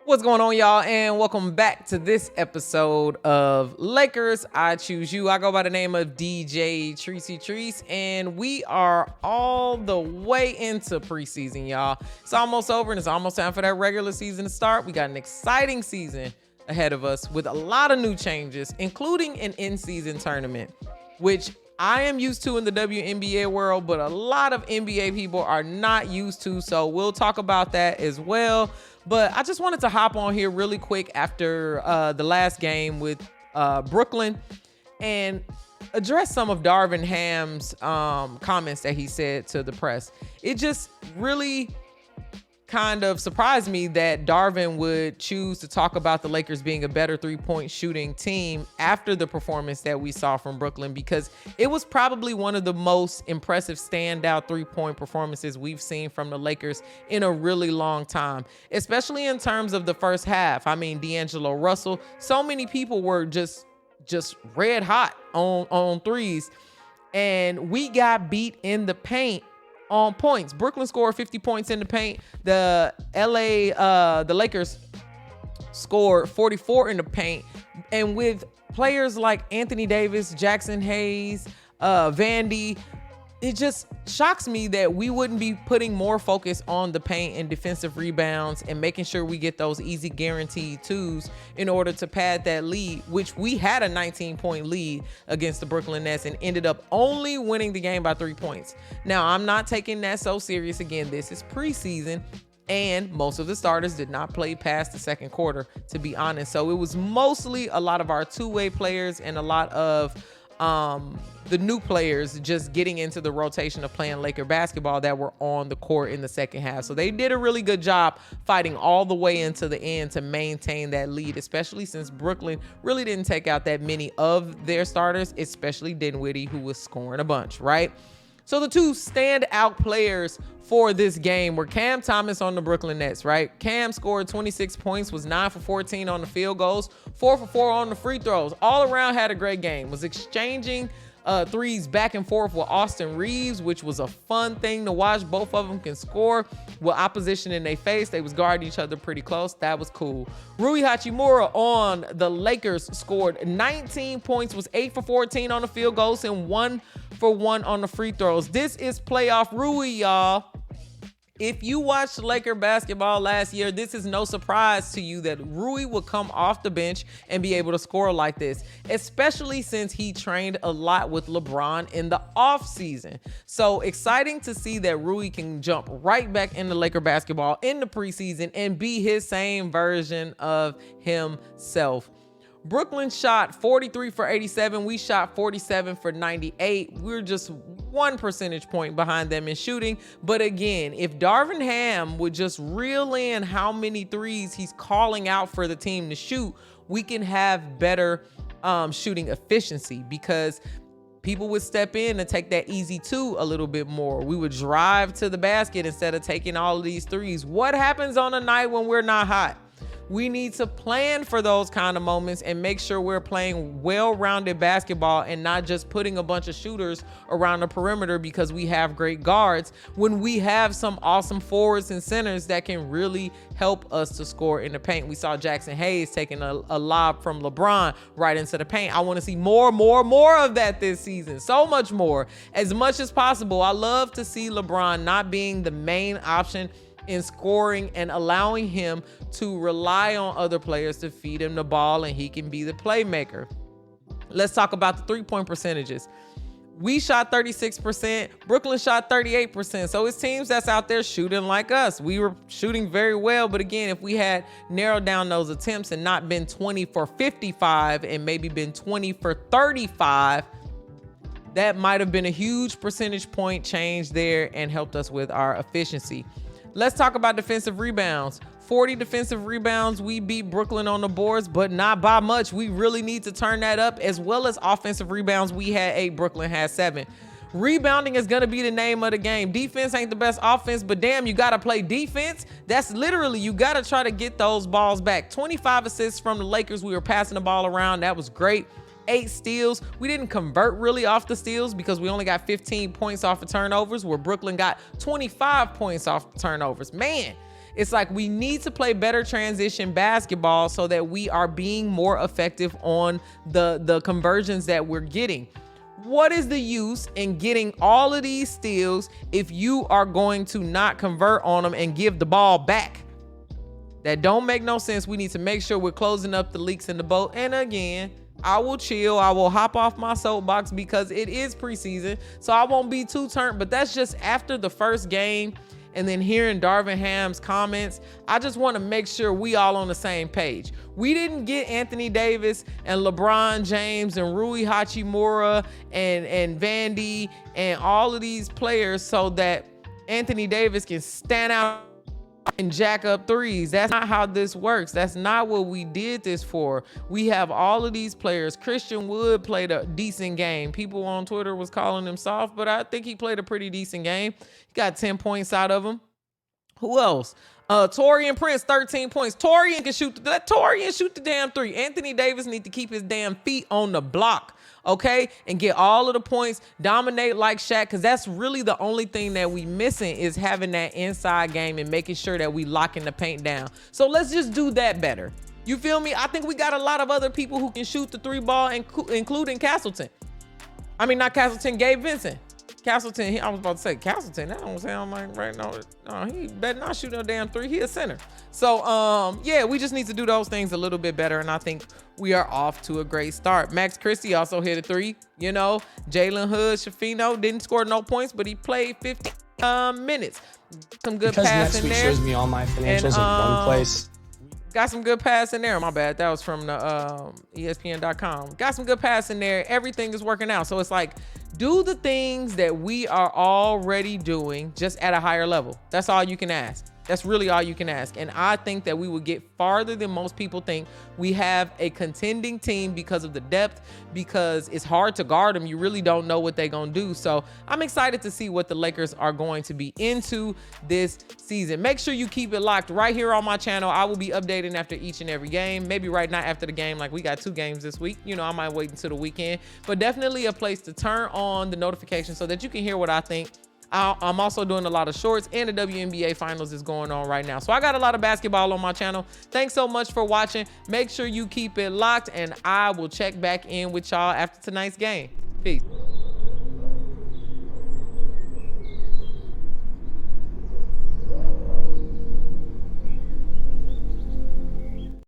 What's going on, y'all, and welcome back to this episode of Lakers I Choose You. I go by the name of DJSPORTS, and we are all the way into preseason, y'all. It's almost over, and it's almost time for that regular season to start. We got an exciting season ahead of us with a lot of new changes, including an in-season tournament, which I am used to in the WNBA world, but a lot of NBA people are not used to, so we'll talk about that as well. But I just wanted to hop on here really quick after the last game with Brooklyn and address some of Darvin Ham's comments that he said to the press. It just really kind of surprised me that Darvin would choose to talk about the Lakers being a better three-point shooting team after the performance that we saw from Brooklyn, because it was probably one of the most impressive standout three-point performances we've seen from the Lakers in a really long time, especially in terms of the first half. I mean, D'Angelo Russell, so many people were just red hot on threes, and we got beat in the paint on points. Brooklyn scored 50 points in the paint. The Lakers scored 44 in the paint. And with players like Anthony Davis, Jackson Hayes, Vandy, it just shocks me that we wouldn't be putting more focus on the paint and defensive rebounds and making sure we get those easy guaranteed twos in order to pad that lead, which we had a 19-point lead against the Brooklyn Nets and ended up only winning the game by 3 points. Now, I'm not taking that so serious. Again, this is preseason, and most of the starters did not play past the second quarter, to be honest. So it was mostly a lot of our two-way players and a lot of the new players just getting into the rotation of playing Laker basketball that were on the court in the second half. So they did a really good job fighting all the way into the end to maintain that lead, especially since Brooklyn really didn't take out that many of their starters, especially Dinwiddie, who was scoring a bunch, right? So the two standout players for this game were Cam Thomas on the Brooklyn Nets, right? Cam scored 26 points, was 9 for 14 on the field goals, 4 for 4 on the free throws. All around had a great game, was exchanging threes back and forth with Austin Reeves, which was a fun thing to watch. Both of them can score with opposition in their face. They was guarding each other pretty close. That was cool. Rui Hachimura on the Lakers scored 19 points, was 8 for 14 on the field goals and 1 for 1 on the free throws. This is playoff Rui, y'all. If you watched Laker basketball last year, this is no surprise to you that Rui would come off the bench and be able to score like this, especially since he trained a lot with LeBron in the offseason. So exciting to see that Rui can jump right back into Laker basketball in the preseason and be his same version of himself. Brooklyn shot 43 for 87. We shot 47 for 98. We're just 1 percentage point behind them in shooting. But again, if Darvin Ham would just reel in how many threes he's calling out for the team to shoot, we can have better shooting efficiency, because people would step in and take that easy two a little bit more. We would drive to the basket instead of taking all of these threes. What happens on a night when we're not hot? We need to plan for those kind of moments and make sure we're playing well-rounded basketball and not just putting a bunch of shooters around the perimeter because we have great guards, when we have some awesome forwards and centers that can really help us to score in the paint. We saw Jackson Hayes taking a lob from LeBron right into the paint. I want to see more of that this season. So much more. As much as possible. I love to see LeBron not being the main option in scoring and allowing him to rely on other players to feed him the ball and he can be the playmaker. Let's talk about the three-point percentages. We shot 36%. Brooklyn shot 38%. So it's teams that's out there shooting like us. We were shooting very well. But again, if we had narrowed down those attempts and not been 20 for 55 and maybe been 20 for 35, that might have been a huge percentage point change there and helped us with our efficiency. Let's talk about defensive rebounds. 40 defensive rebounds. We beat Brooklyn on the boards, but not by much. We really need to turn that up, as well as offensive rebounds. We had 8, Brooklyn had 7. Rebounding is going to be the name of the game. Defense ain't the best offense, but damn, you got to play defense. That's literally, you got to try to get those balls back. 25 assists from the Lakers. We were passing the ball around. That was great. 8 steals. We didn't convert really off the steals because we only got 15 points off of turnovers, where Brooklyn got 25 points off turnovers. Man, It's like we need to play better transition basketball so that we are being more effective on the conversions that we're getting. What is the use in getting all of these steals if you are going to not convert on them and give the ball back? That don't make no sense. We need to make sure we're closing up the leaks in the boat. And again, I will chill. I will hop off my soapbox because it is preseason, so I won't be too turned. But that's just after the first game and then hearing Darvin Ham's comments. I just want to make sure we all on the same page. We didn't get Anthony Davis and LeBron James and Rui Hachimura and Vandy and all of these players so that Anthony Davis can stand out and jack up threes. That's not how this works. That's not what we did this for. We have all of these players. Christian Wood played a decent game. People on Twitter was calling him soft, but I think he played a pretty decent game. He got 10 points out of him. Who else? Taurean Prince, 13 points. Taurean can shoot. Let Taurean shoot the damn three. Anthony Davis need to keep his damn feet on the block, okay? And get all of the points, dominate like Shaq, because that's really the only thing that we missing is having that inside game and making sure that we locking the paint down. So let's just do that better. You feel me? I think we got a lot of other people who can shoot the three ball, including Castleton. I mean, not Castleton, Gabe Vincent. Castleton, I was about to say Castleton. That don't sound like right now. No, he better not shoot no damn three. He a center. So, yeah, we just need to do those things a little bit better, and I think we are off to a great start. Max Christie also hit a three. You know, Jalen Hood, Shafino didn't score no points, but he played 50 minutes. Some good pass in there. Because next week shows me all my financials in one place. Got some good pass in there. My bad. That was from the ESPN.com. Got some good pass in there. Everything is working out. So it's like, do the things that we are already doing just at a higher level. That's all you can ask. That's really all you can ask. And I think that we will get farther than most people think. We have a contending team because of the depth, because it's hard to guard them. You really don't know what they're going to do. So I'm excited to see what the Lakers are going to be into this season. Make sure you keep it locked right here on my channel. I will be updating after each and every game. Maybe right now after the game, like we got 2 games this week. You know, I might wait until the weekend. But definitely a place to turn on the notification so that you can hear what I think. I'm also doing a lot of shorts, and the WNBA finals is going on right now. So I got a lot of basketball on my channel. Thanks so much for watching. Make sure you keep it locked, and I will check back in with y'all after tonight's game. Peace.